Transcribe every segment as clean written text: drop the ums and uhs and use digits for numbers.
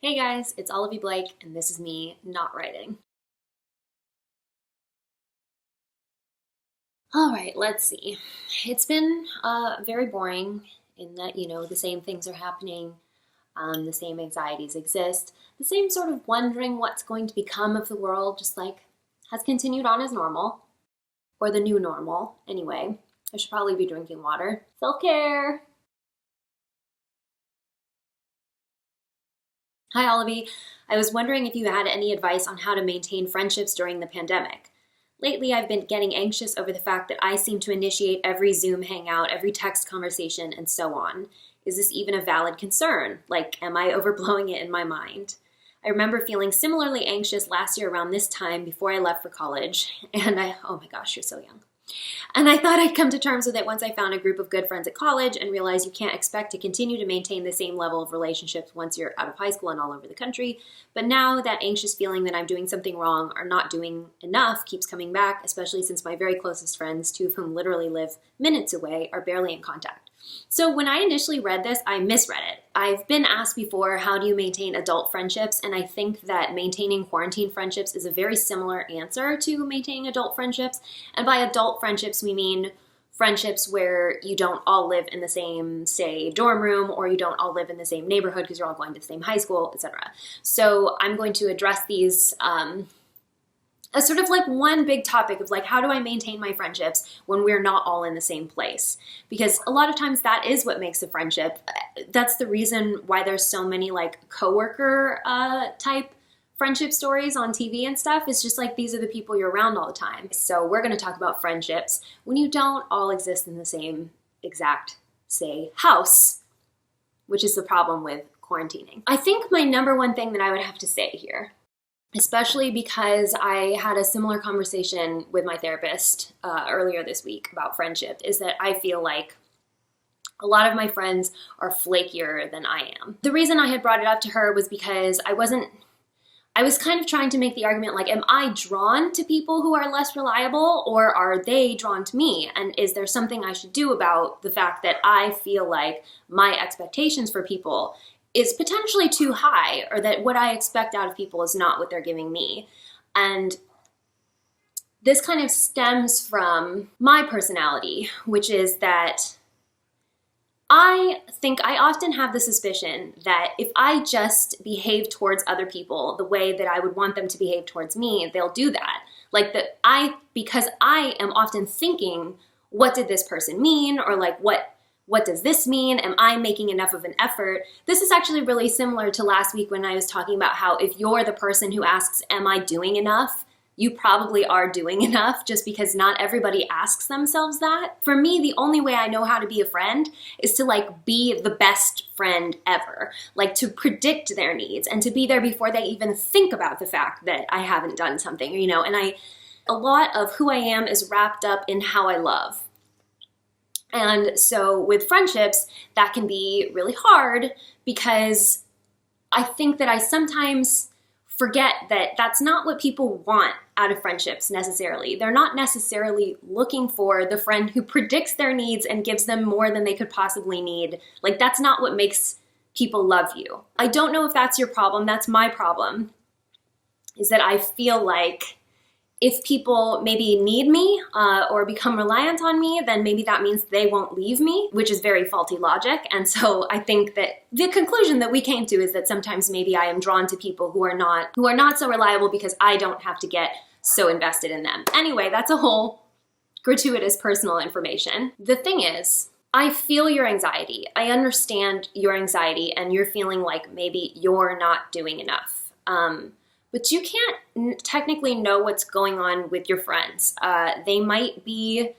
Hey guys, it's Olivie Blake, and this is me not writing. All right, let's see. It's been very boring in that, the same things are happening, the same anxieties exist, the same sort of wondering what's going to become of the world just like has continued on as normal, or the new normal, anyway. I should probably be drinking water. Self-care! Hi, Olivie. I was wondering if you had any advice on how to maintain friendships during the pandemic. Lately, I've been getting anxious over the fact that I seem to initiate every Zoom hangout, every text conversation, and so on. Is this even a valid concern? Like, am I overblowing it in my mind? I remember feeling similarly anxious last year around this time before I left for college, and oh my gosh, you're so young. And I thought I'd come to terms with it once I found a group of good friends at college and realized you can't expect to continue to maintain the same level of relationships once you're out of high school and all over the country. But now that anxious feeling that I'm doing something wrong or not doing enough keeps coming back, especially since my very closest friends, two of whom literally live minutes away, are barely in contact. So when I initially read this, I misread it. I've been asked before, how do you maintain adult friendships? And I think that maintaining quarantine friendships is a very similar answer to maintaining adult friendships. And by adult friendships, we mean friendships where you don't all live in the same, say, dorm room, or you don't all live in the same neighborhood because you're all going to the same high school, etc. So I'm going to address these as sort of like one big topic of like, how do I maintain my friendships when we're not all in the same place? Because a lot of times that is what makes a friendship. That's the reason why there's so many like coworker type friendship stories on TV and stuff. It's just like, these are the people you're around all the time. So we're going to talk about friendships when you don't all exist in the same exact, say, house, which is the problem with quarantining. I think my number one thing that I would have to say here, especially because I had a similar conversation with my therapist earlier this week about friendship, is that I feel like a lot of my friends are flakier than I am. The reason I had brought it up to her was because I was kind of trying to make the argument like, am I drawn to people who are less reliable, or are they drawn to me? And is there something I should do about the fact that I feel like my expectations for people is potentially too high, or that what I expect out of people is not what they're giving me? And this kind of stems from my personality, which is that I think I often have the suspicion that if I just behave towards other people the way that I would want them to behave towards me, they'll do that. Like because I am often thinking, what did this person mean? Or like, what does this mean? Am I making enough of an effort? This is actually really similar to last week when I was talking about how if you're the person who asks, am I doing enough? You probably are doing enough, just because not everybody asks themselves that. For me, the only way I know how to be a friend is to like be the best friend ever, like to predict their needs and to be there before they even think about the fact that I haven't done something, and a lot of who I am is wrapped up in how I love. And so with friendships, that can be really hard because I think that I sometimes forget that that's not what people want out of friendships necessarily. They're not necessarily looking for the friend who predicts their needs and gives them more than they could possibly need. Like, that's not what makes people love you. I don't know if that's your problem. That's my problem, is that I feel like if people maybe need me or become reliant on me, then maybe that means they won't leave me, which is very faulty logic. And so I think that the conclusion that we came to is that sometimes maybe I am drawn to people who are not so reliable because I don't have to get so invested in them. Anyway, that's a whole gratuitous personal information. The thing is, I feel your anxiety. I understand your anxiety, and you're feeling like maybe you're not doing enough. But you can't technically know what's going on with your friends. They might be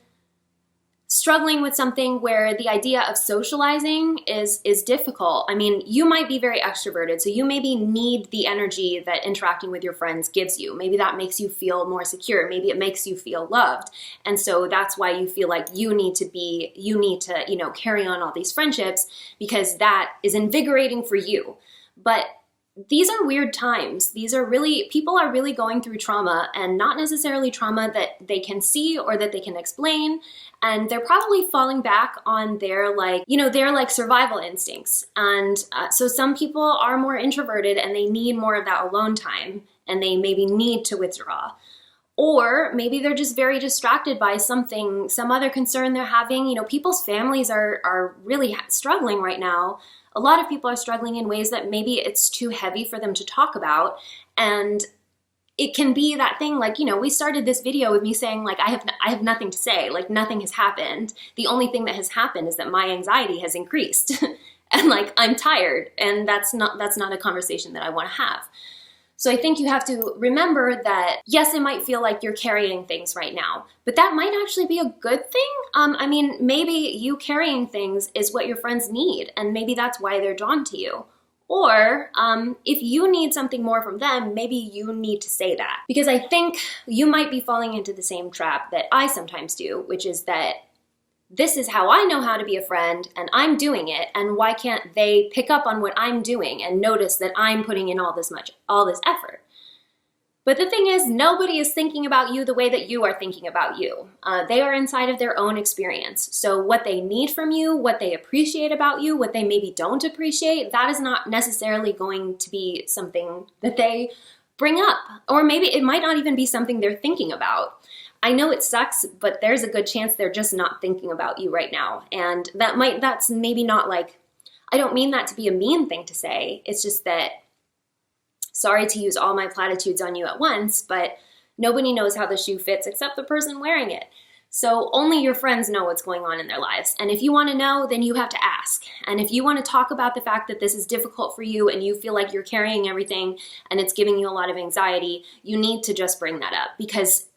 struggling with something where the idea of socializing is difficult. I mean, you might be very extroverted, so you maybe need the energy that interacting with your friends gives you. Maybe that makes you feel more secure. Maybe it makes you feel loved. And so that's why you feel like you need to, carry on all these friendships, because that is invigorating for you. But these are weird times. People are really going through trauma, and not necessarily trauma that they can see or that they can explain. And they're probably falling back on their survival instincts. And so some people are more introverted and they need more of that alone time, and they maybe need to withdraw. Or maybe they're just very distracted by some other concern they're having. People's families are really struggling right now. A lot of people are struggling in ways that maybe it's too heavy for them to talk about. And it can be that thing, we started this video with me saying, I have nothing to say, nothing has happened. The only thing that has happened is that my anxiety has increased and I'm tired, and that's not a conversation that I want to have. So I think you have to remember that, yes, it might feel like you're carrying things right now, but that might actually be a good thing. Maybe you carrying things is what your friends need, and maybe that's why they're drawn to you. Or if you need something more from them, maybe you need to say that. Because I think you might be falling into the same trap that I sometimes do, which is that this is how I know how to be a friend, and I'm doing it, and why can't they pick up on what I'm doing and notice that I'm putting in all this effort? But the thing is, nobody is thinking about you the way that you are thinking about you. They are inside of their own experience. So what they need from you, what they appreciate about you, what they maybe don't appreciate, that is not necessarily going to be something that they bring up. Or maybe it might not even be something they're thinking about. I know it sucks, but there's a good chance they're just not thinking about you right now. And that's maybe not I don't mean that to be a mean thing to say. It's just that, sorry to use all my platitudes on you at once, but nobody knows how the shoe fits except the person wearing it. So only your friends know what's going on in their lives. And if you want to know, then you have to ask. And if you want to talk about the fact that this is difficult for you and you feel like you're carrying everything and it's giving you a lot of anxiety, you need to just bring that up, because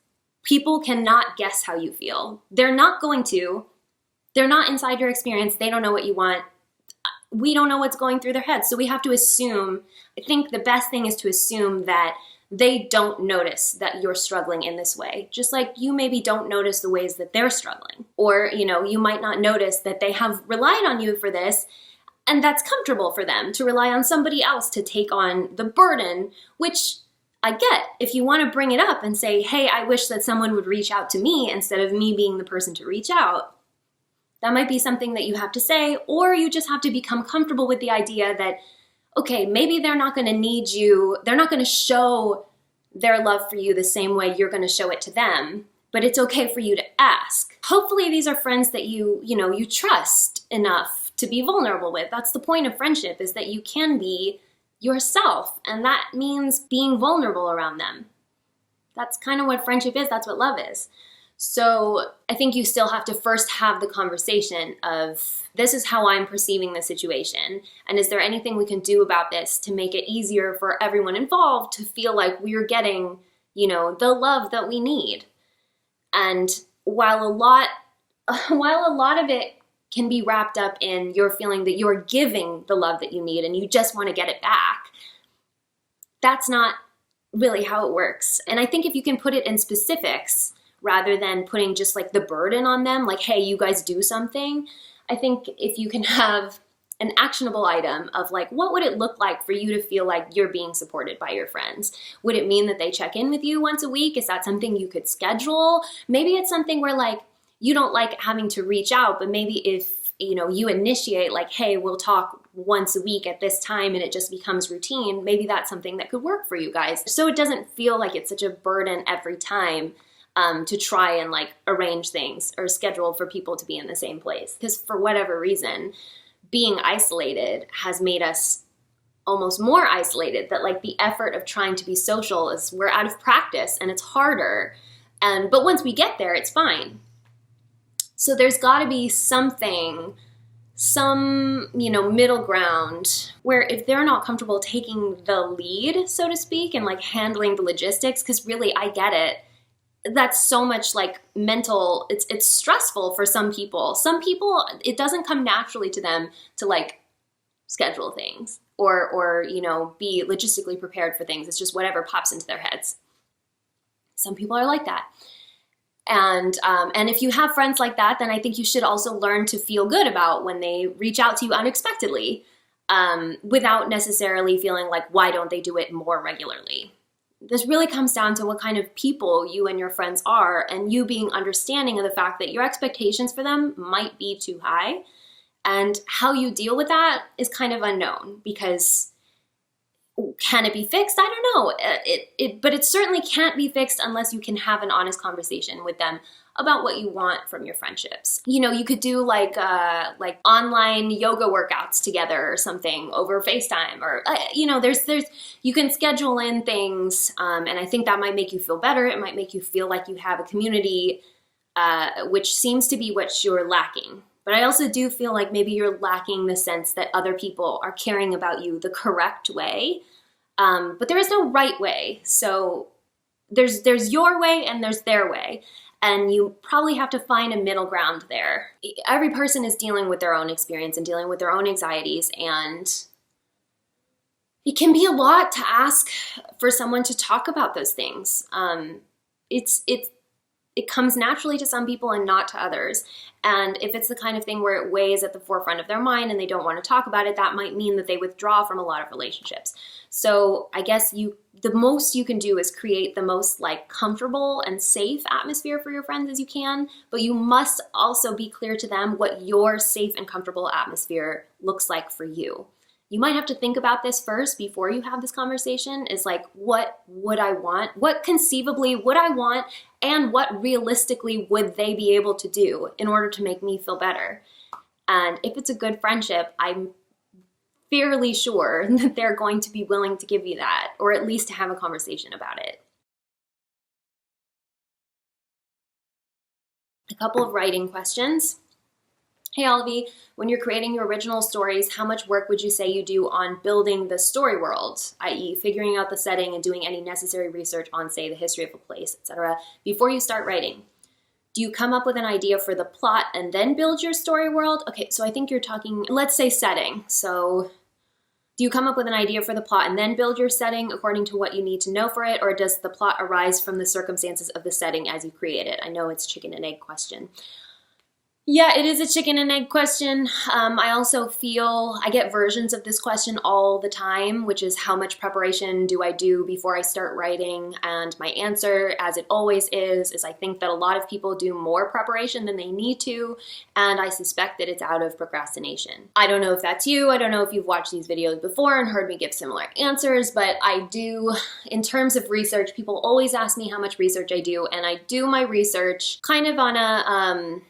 people cannot guess how you feel. They're not going to. They're not inside your experience. They don't know what you want. We don't know what's going through their heads. So we have to assume, I think the best thing is to assume that they don't notice that you're struggling in this way. Just like you maybe don't notice the ways that they're struggling. Or, you might not notice that they have relied on you for this, and that's comfortable for them to rely on somebody else to take on the burden, which I get. If you want to bring it up and say, hey, I wish that someone would reach out to me instead of me being the person to reach out, that might be something that you have to say. Or you just have to become comfortable with the idea that, okay, maybe they're not going to need you. They're not going to show their love for you the same way you're going to show it to them, but it's okay for you to ask. Hopefully these are friends that you trust enough to be vulnerable with. That's the point of friendship, is that you can be yourself, and that means being vulnerable around them. That's kind of what friendship is. That's what love is. So I think you still have to first have the conversation of, this is how I'm perceiving the situation, and is there anything we can do about this to make it easier for everyone involved to feel like we're getting, the love that we need. And while a lot of it can be wrapped up in your feeling that you're giving the love that you need and you just want to get it back, that's not really how it works. And I think if you can put it in specifics rather than putting just the burden on them, hey, you guys do something, I think if you can have an actionable item of what would it look like for you to feel like you're being supported by your friends? Would it mean that they check in with you once a week? Is that something you could schedule? Maybe it's something where you don't like having to reach out, but maybe if, you initiate hey, we'll talk once a week at this time and it just becomes routine, maybe that's something that could work for you guys. So it doesn't feel like it's such a burden every time to try and arrange things or schedule for people to be in the same place. Because for whatever reason, being isolated has made us almost more isolated, that the effort of trying to be social is, we're out of practice and it's harder. But once we get there, it's fine. So there's got to be some middle ground where if they're not comfortable taking the lead, so to speak, and handling the logistics, because really, I get it. That's so much mental, it's stressful for some people. Some people, it doesn't come naturally to them to schedule things or be logistically prepared for things. It's just whatever pops into their heads. Some people are like that. And if you have friends like that, then I think you should also learn to feel good about when they reach out to you unexpectedly. without necessarily feeling like, why don't they do it more regularly? This really comes down to what kind of people you and your friends are, and you being understanding of the fact that your expectations for them might be too high. And how you deal with that is kind of unknown, because can it be fixed? I don't know. But it certainly can't be fixed unless you can have an honest conversation with them about what you want from your friendships. You know, you could do like online yoga workouts together or something over FaceTime, or you know, there's you can schedule in things, and I think that might make you feel better. It might make you feel like you have a community, which seems to be what you're lacking. But I also do feel like maybe you're lacking the sense that other people are caring about you the correct way. But there is no right way. So there's your way and there's their way. And you probably have to find a middle ground there. Every person is dealing with their own experience and dealing with their own anxieties. And it can be a lot to ask for someone to talk about those things. It comes naturally to some people and not to others. And if it's the kind of thing where it weighs at the forefront of their mind and they don't want to talk about it, that might mean that they withdraw from a lot of relationships. So I guess the most you can do is create the most like comfortable and safe atmosphere for your friends as you can, but you must also be clear to them what your safe and comfortable atmosphere looks like for you. You might have to think about this first before you have this conversation, is like, what would I want? What conceivably would I want? And what realistically would they be able to do in order to make me feel better? And if it's a good friendship, I'm fairly sure that they're going to be willing to give you that, or at least to have a conversation about it. A couple of writing questions. Hey Olivie, when you're creating your original stories, how much work would you say you do on building the story world, i.e. figuring out the setting and doing any necessary research on, say, the history of a place, etc., before you start writing? Do you come up with an idea for the plot and then build your story world? Okay, so I think you're talking, let's say setting. So do you come up with an idea for the plot and then build your setting according to what you need to know for it, or does the plot arise from the circumstances of the setting as you create it? I know it's chicken and egg question. Yeah, it is a chicken and egg question. I also feel I get versions of this question all the time, which is how much preparation do I do before I start writing? And my answer, as it always is I think that a lot of people do more preparation than they need to, and I suspect that it's out of procrastination. I don't know if that's you. I don't know if you've watched these videos before and heard me give similar answers, but I do, in terms of research, people always ask me how much research I do, and I do my research kind of on a,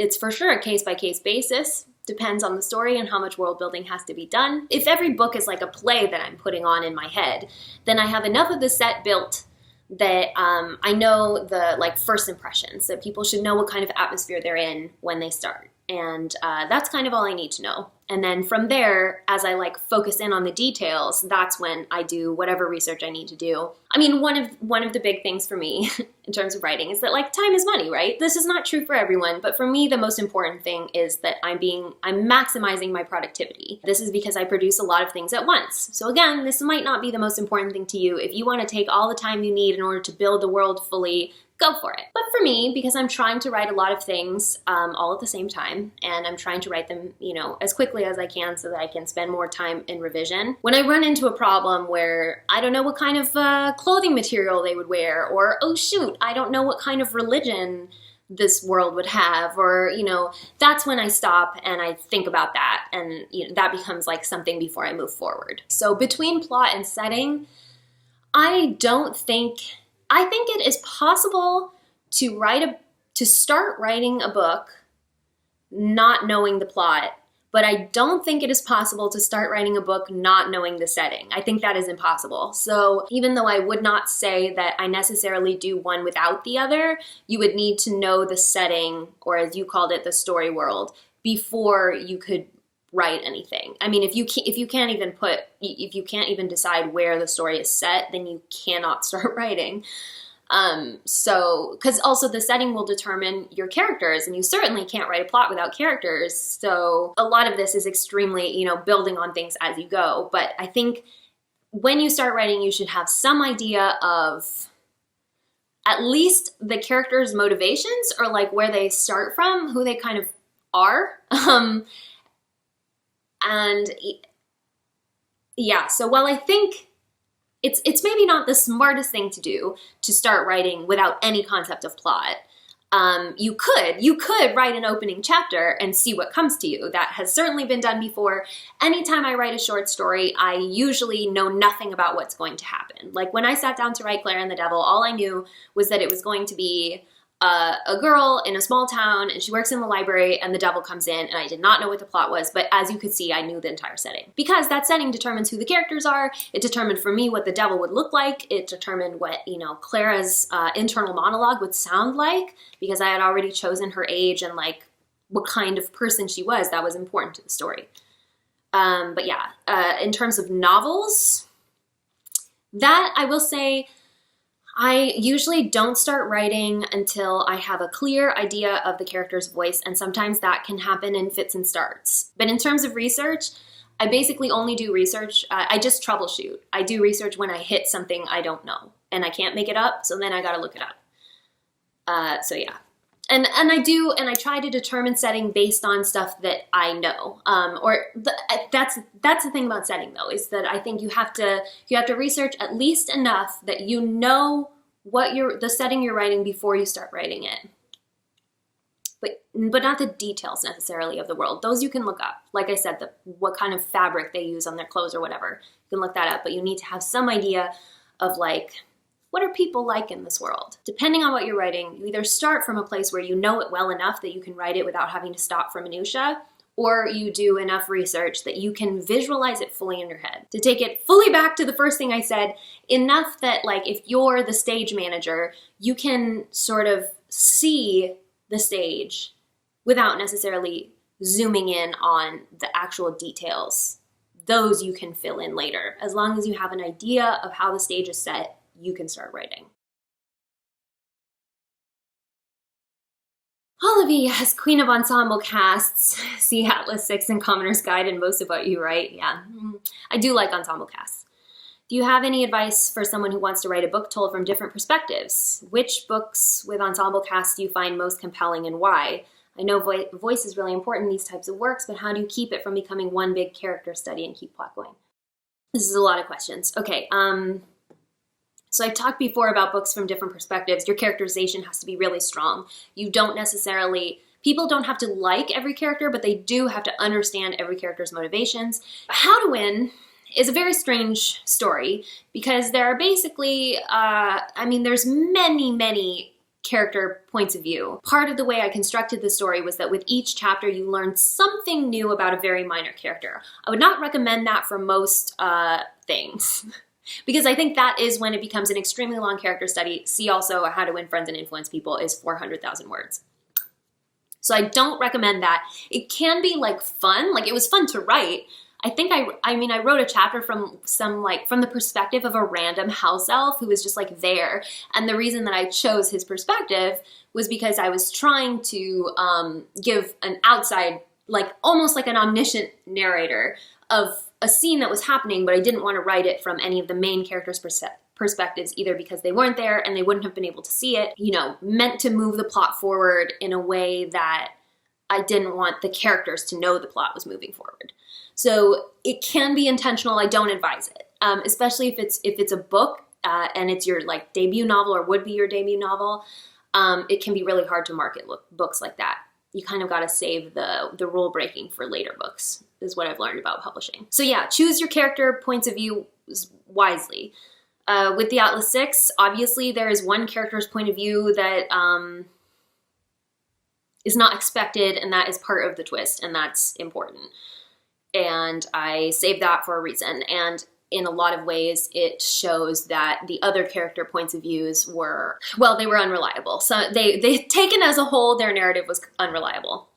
it's for sure a case-by-case basis. Depends on the story and how much world building has to be done. If every book is like a play that I'm putting on in my head, then I have enough of the set built that I know the first impressions, that people should know what kind of atmosphere they're in when they start. And that's kind of all I need to know. And then from there, as I focus in on the details, that's when I do whatever research I need to do. I mean, one of the big things for me in terms of writing is that time is money, right? This is not true for everyone, but for me, the most important thing is that I'm maximizing my productivity. This is because I produce a lot of things at once. So again, this might not be the most important thing to you. If you want to take all the time you need in order to build the world fully, go for it. But for me, because I'm trying to write a lot of things all at the same time, and I'm trying to write them, as quickly as I can so that I can spend more time in revision. When I run into a problem where I don't know what kind of clothing material they would wear, or, oh shoot, I don't know what kind of religion this world would have, or, that's when I stop and I think about that, and that becomes something before I move forward. So between plot and setting, I think it is possible to start writing a book not knowing the plot, but I don't think it is possible to start writing a book not knowing the setting. I think that is impossible. So even though I would not say that I necessarily do one without the other, you would need to know the setting, or as you called it, the story world, before you could write anything. I mean, if you can't even decide where the story is set, then you cannot start writing. Because also the setting will determine your characters, and you certainly can't write a plot without characters. So a lot of this is extremely, building on things as you go. But I think when you start writing, you should have some idea of at least the characters' motivations, or where they start from, who they kind of are. And yeah, so while I think it's maybe not the smartest thing to do to start writing without any concept of plot, you could write an opening chapter and see what comes to you. That has certainly been done before. Anytime I write a short story, I usually know nothing about what's going to happen. Like when I sat down to write Claire and the Devil, all I knew was that it was going to be a girl in a small town, and she works in the library, and the devil comes in, and I did not know what the plot was, but as you could see, I knew the entire setting. Because that setting determines who the characters are, it determined for me what the devil would look like, it determined what, Clara's internal monologue would sound like, because I had already chosen her age and like what kind of person she was. That was important to the story. But yeah, in terms of novels, that I will say, I usually don't start writing until I have a clear idea of the character's voice, and sometimes that can happen in fits and starts. But in terms of research, I basically only do research. I just troubleshoot. I do research when I hit something I don't know, and I can't make it up, so then I gotta look it up. So yeah. And I try to determine setting based on stuff that I know. That's the thing about setting though, is that I think you have to research at least enough that you know what the setting you're writing before you start writing it. But not the details necessarily of the world. Those you can look up. Like I said, what kind of fabric they use on their clothes or whatever. You can look that up, but you need to have some idea of like, what are people like in this world? Depending on what you're writing, you either start from a place where you know it well enough that you can write it without having to stop for minutia, or you do enough research that you can visualize it fully in your head. To take it fully back to the first thing I said, enough that like if you're the stage manager, you can sort of see the stage without necessarily zooming in on the actual details. Those you can fill in later. As long as you have an idea of how the stage is set, you can start writing. Olivie as Queen of Ensemble casts. See Atlas 6 and Commoner's Guide in most of what you write. Yeah, I do like ensemble casts. Do you have any advice for someone who wants to write a book told from different perspectives? Which books with ensemble casts do you find most compelling and why? I know voice is really important in these types of works, but how do you keep it from becoming one big character study and keep plot going? This is a lot of questions. Okay, so I talked before about books from different perspectives. Your characterization has to be really strong. People don't have to like every character, but they do have to understand every character's motivations. How to Win is a very strange story because there are basically, there's many character points of view. Part of the way I constructed the story was that with each chapter you learn something new about a very minor character. I would not recommend that for most things. Because I think that is when it becomes an extremely long character study. See also How to Win Friends and Influence People is 400,000 words. So I don't recommend that. It can be like fun, like it was fun to write. I think I wrote a chapter from the perspective of a random house elf who was just like there. And the reason that I chose his perspective was because I was trying to give an outside, like almost like an omniscient narrator of a scene that was happening, but I didn't want to write it from any of the main characters' perspectives, either because they weren't there and they wouldn't have been able to see it, meant to move the plot forward in a way that I didn't want the characters to know the plot was moving forward. So it can be intentional. I don't advise it, especially if it's a book and it's your like debut novel or would be your debut novel. It can be really hard to market books like that. You kind of got to save the rule breaking for later books, is what I've learned about publishing. So yeah, choose your character points of view wisely. With the Atlas 6, obviously there is one character's point of view that is not expected, and that is part of the twist, and that's important. And I saved that for a reason. And in a lot of ways, it shows that the other character points of views were unreliable. So they taken as a whole, their narrative was unreliable.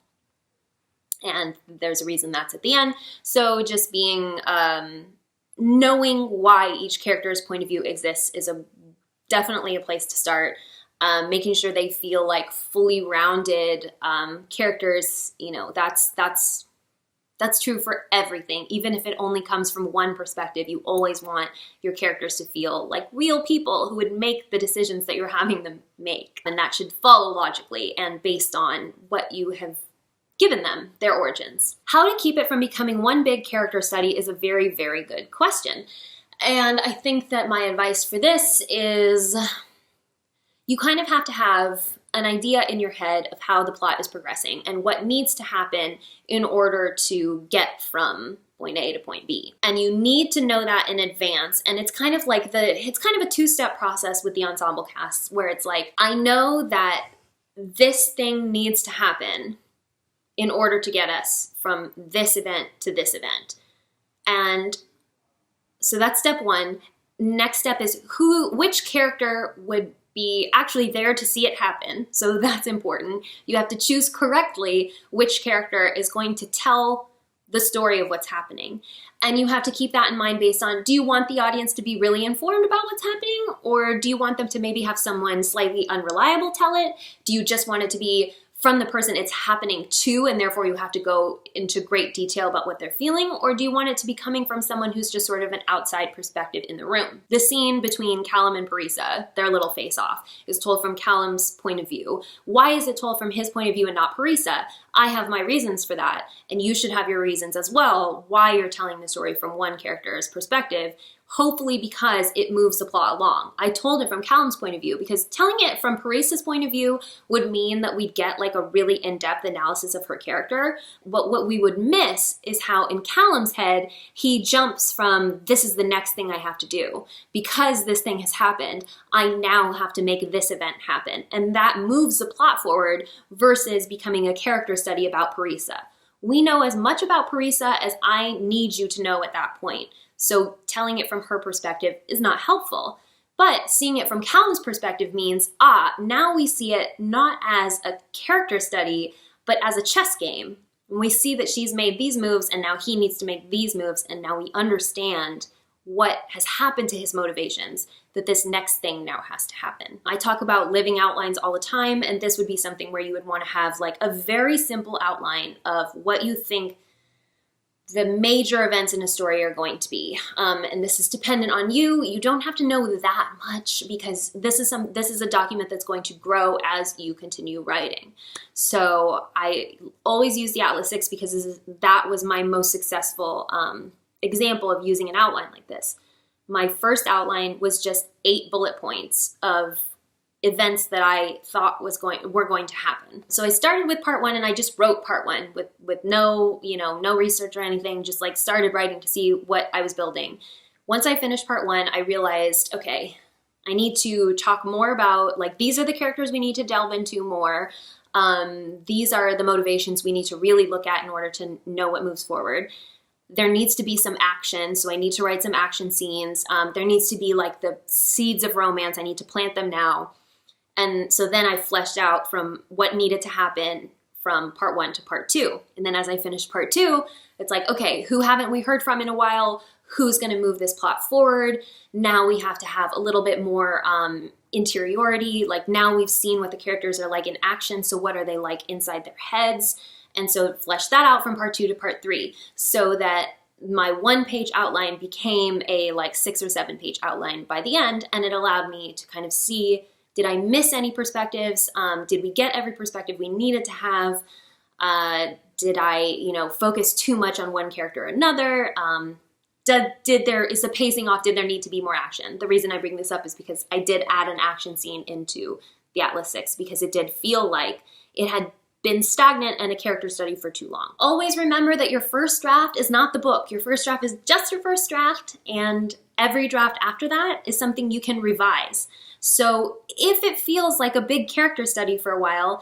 And there's a reason that's at the end. So just being, knowing why each character's point of view exists is definitely a place to start. Making sure they feel like fully rounded characters, that's true for everything. Even if it only comes from one perspective, you always want your characters to feel like real people who would make the decisions that you're having them make. And that should follow logically and based on what you have given them their origins. How to keep it from becoming one big character study is a very, very good question. And I think that my advice for this is you kind of have to have an idea in your head of how the plot is progressing and what needs to happen in order to get from point A to point B. And you need to know that in advance. And it's kind of like a two-step process with the ensemble casts where it's like, I know that this thing needs to happen in order to get us from this event to this event. And so that's step one. Next step is which character would be actually there to see it happen. So that's important. You have to choose correctly which character is going to tell the story of what's happening. And you have to keep that in mind based on, do you want the audience to be really informed about what's happening? Or do you want them to maybe have someone slightly unreliable tell it? Do you just want it to be from the person it's happening to, and therefore you have to go into great detail about what they're feeling? Or do you want it to be coming from someone who's just sort of an outside perspective in the room? The scene between Callum and Parisa, their little face-off, is told from Callum's point of view. Why is it told from his point of view and not Parisa? I have my reasons for that, and you should have your reasons as well why you're telling the story from one character's perspective, hopefully because it moves the plot along. I told it from Callum's point of view because telling it from Parisa's point of view would mean that we'd get like a really in-depth analysis of her character. But what we would miss is how in Callum's head, he jumps from this is the next thing I have to do. Because this thing has happened, I now have to make this event happen. And that moves the plot forward versus becoming a character study about Parisa. We know as much about Parisa as I need you to know at that point. So telling it from her perspective is not helpful. But seeing it from Callum's perspective means, now we see it not as a character study, but as a chess game. And we see that she's made these moves and now he needs to make these moves, and now we understand what has happened to his motivations, that this next thing now has to happen. I talk about living outlines all the time, and this would be something where you would want to have like a very simple outline of what you think the major events in a story are going to be. And this is dependent on you. You don't have to know that much because this is a document that's going to grow as you continue writing. So I always use the Atlas 6 because that was my most successful example of using an outline like this. My first outline was just 8 bullet points of events that I thought were going to happen. So I started with part 1 and I just wrote part 1 with no research or anything, just like started writing to see what I was building. Once I finished part 1, I realized, okay, I need to talk more about, like, these are the characters we need to delve into more. These are the motivations we need to really look at in order to know what moves forward. There needs to be some action, so I need to write some action scenes. There needs to be like the seeds of romance. I need to plant them now. And so then I fleshed out from what needed to happen from part 1 to part 2. And then as I finished part 2, it's like, okay, who haven't we heard from in a while? Who's going to move this plot forward? Now we have to have a little bit more interiority. Like now we've seen what the characters are like in action. So what are they like inside their heads? And so flesh that out from part 2 to part 3 so that my 1-page outline became a like 6 or 7-page outline by the end. And it allowed me to kind of see, did I miss any perspectives? Did we get every perspective we needed to have? Did I, focus too much on one character or another? Is the pacing off? Did there need to be more action? The reason I bring this up is because I did add an action scene into the Atlas 6 because it did feel like it had been stagnant and a character study for too long. Always remember that your first draft is not the book. Your first draft is just your first draft, and every draft after that is something you can revise. So if it feels like a big character study for a while,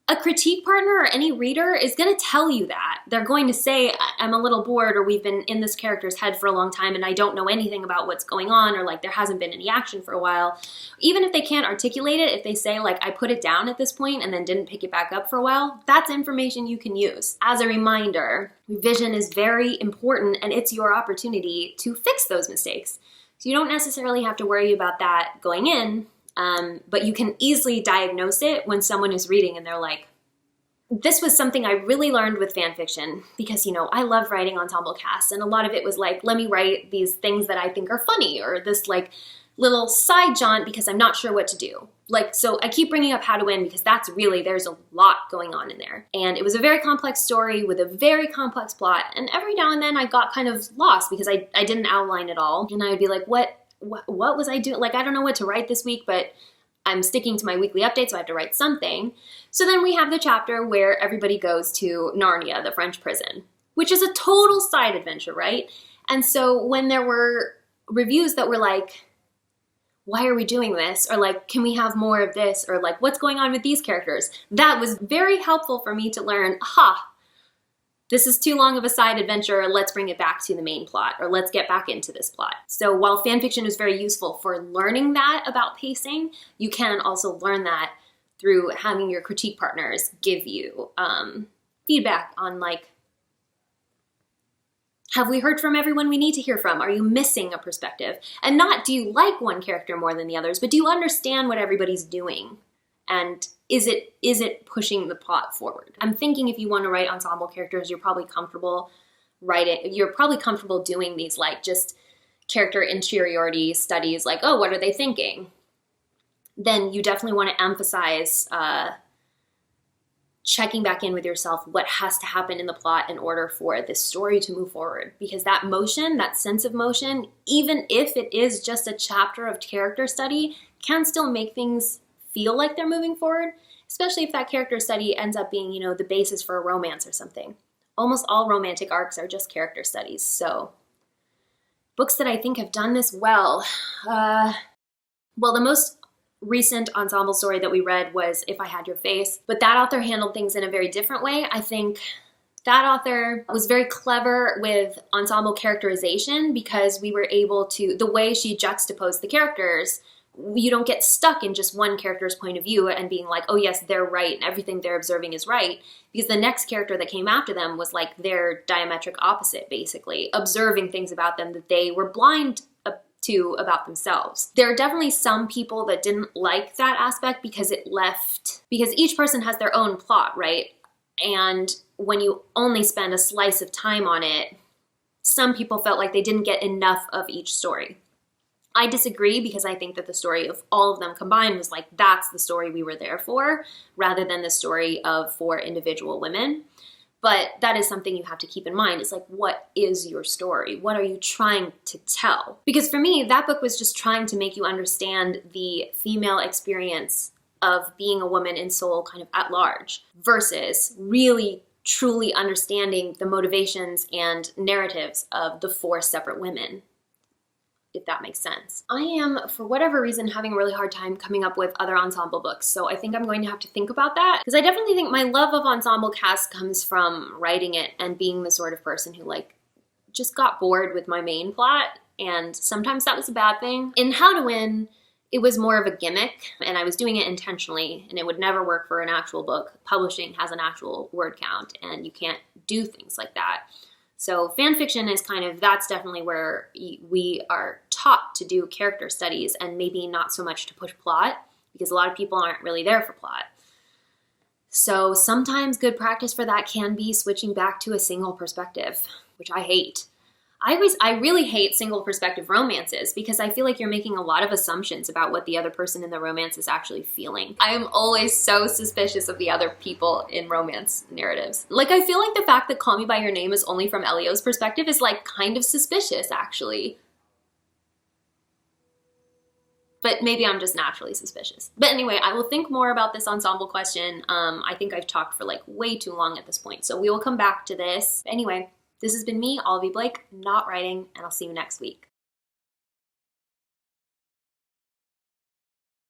a critique partner or any reader is going to tell you that. They're going to say, I'm a little bored, or we've been in this character's head for a long time and I don't know anything about what's going on, or like there hasn't been any action for a while. Even if they can't articulate it, if they say like, I put it down at this point and then didn't pick it back up for a while, that's information you can use. As a reminder, revision is very important and it's your opportunity to fix those mistakes. So you don't necessarily have to worry about that going in, but you can easily diagnose it when someone is reading and they're like, this was something I really learned with fan fiction because, I love writing ensemble casts, and a lot of it was like, let me write these things that I think are funny, or this like little side jaunt because I'm not sure what to do. Like, so I keep bringing up How to Win because there's a lot going on in there. And it was a very complex story with a very complex plot. And every now and then I got kind of lost because I didn't outline it all. And I would be like, what was I doing? Like, I don't know what to write this week, but I'm sticking to my weekly update, so I have to write something. So then we have the chapter where everybody goes to Narnia, the French prison, which is a total side adventure, right? And so when there were reviews that were like, why are we doing this? Or like, can we have more of this? Or like, what's going on with these characters? That was very helpful for me to learn, aha, this is too long of a side adventure, let's bring it back to the main plot, or let's get back into this plot. So while fanfiction is very useful for learning that about pacing, you can also learn that through having your critique partners give you feedback on like, have we heard from everyone we need to hear from? Are you missing a perspective? And not do you like one character more than the others, but do you understand what everybody's doing? And is it pushing the plot forward? I'm thinking if you want to write ensemble characters, you're probably comfortable doing these like just character interiority studies, like, oh, what are they thinking? Then you definitely want to emphasize checking back in with yourself, what has to happen in the plot in order for this story to move forward. Because that motion, that sense of motion, even if it is just a chapter of character study, can still make things feel like they're moving forward, especially if that character study ends up being, the basis for a romance or something. Almost all romantic arcs are just character studies. So books that I think have done this well, the most recent ensemble story that we read was If I Had Your Face, but that author handled things in a very different way. I think that author was very clever with ensemble characterization because we were able to, the way she juxtaposed the characters, you don't get stuck in just one character's point of view and being like, oh yes, they're right and everything they're observing is right, because the next character that came after them was like their diametric opposite, basically, observing things about them that they were blind to about themselves. There are definitely some people that didn't like that aspect because each person has their own plot, right? And when you only spend a slice of time on it, some people felt like they didn't get enough of each story. I disagree because I think that the story of all of them combined was like, that's the story we were there for, rather than the story of 4 individual women. But that is something you have to keep in mind. It's like, what is your story? What are you trying to tell? Because for me, that book was just trying to make you understand the female experience of being a woman in Seoul kind of at large versus really truly understanding the motivations and narratives of the 4 separate women, if that makes sense. I am, for whatever reason, having a really hard time coming up with other ensemble books, so I think I'm going to have to think about that, because I definitely think my love of ensemble cast comes from writing it and being the sort of person who like just got bored with my main plot, and sometimes that was a bad thing. In How to Win, it was more of a gimmick, and I was doing it intentionally, and it would never work for an actual book. Publishing has an actual word count, and you can't do things like that. So fan fiction is that's definitely where we are taught to do character studies and maybe not so much to push plot, because a lot of people aren't really there for plot. So sometimes good practice for that can be switching back to a single perspective, which I hate. I really hate single perspective romances because I feel like you're making a lot of assumptions about what the other person in the romance is actually feeling. I am always so suspicious of the other people in romance narratives. Like, I feel like the fact that Call Me By Your Name is only from Elio's perspective is like kind of suspicious, actually. But maybe I'm just naturally suspicious. But anyway, I will think more about this ensemble question. I think I've talked for like way too long at this point, so we will come back to this. Anyway, this has been me, Olivie Blake, not writing, and I'll see you next week.